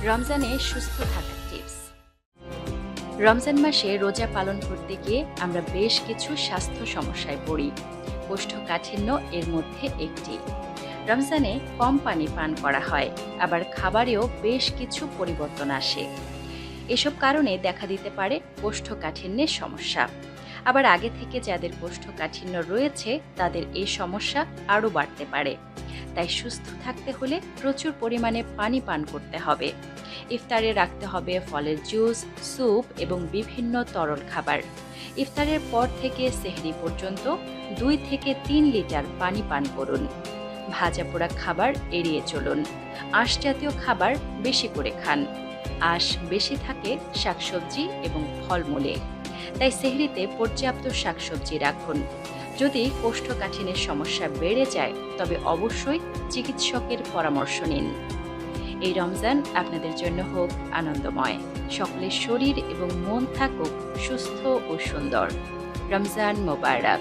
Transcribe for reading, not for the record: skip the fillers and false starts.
রমজানে সুস্থ থাকার টিপস। রমজান মাসে রোজা পালন করতে গিয়ে আমরা বেশ কিছু স্বাস্থ্য সমস্যায় পড়ি। কোষ্ঠকাঠিন্য এর মধ্যে একটি। রমজানে কম পানি পান করা হয়, আবার খাবারেও বেশ কিছু পরিবর্তন আসে। এসব কারণে দেখা দিতে পারে কোষ্ঠকাঠিন্যের সমস্যা। আবার আগে থেকে যাদের কোষ্ঠকাঠিন্য রয়েছে তাদের এই সমস্যা আরও বাড়তে পারে। তাই সুস্থ থাকতে হলে প্রচুর পরিমাণে পানি পান করতে হবে। ইফতারে রাখতে হবে ফলের জুস, স্যুপ এবং বিভিন্ন তরল খাবার। ইফতারের পর থেকে সেহরি পর্যন্ত 2 থেকে 3 লিটার পানি পান করুন। ভাজা পোড়া খাবার এড়িয়ে চলুন। আঁশ জাতীয় খাবার বেশি করে খান। আঁশ বেশি থাকে শাকসবজি এবং ফলমূলে, তাই সেহরিতে পর্যাপ্ত শাকসবজি রাখুন। যদি কোষ্ঠকাঠিন্যের সমস্যা বেড়ে যায় তবে অবশ্যই চিকিৎসকের পরামর্শ নিন। এই রমজান আপনাদের জন্য হোক আনন্দময়। সকলের শরীর এবং মন থাকুক সুস্থ ও সুন্দর। রমজান মোবারক।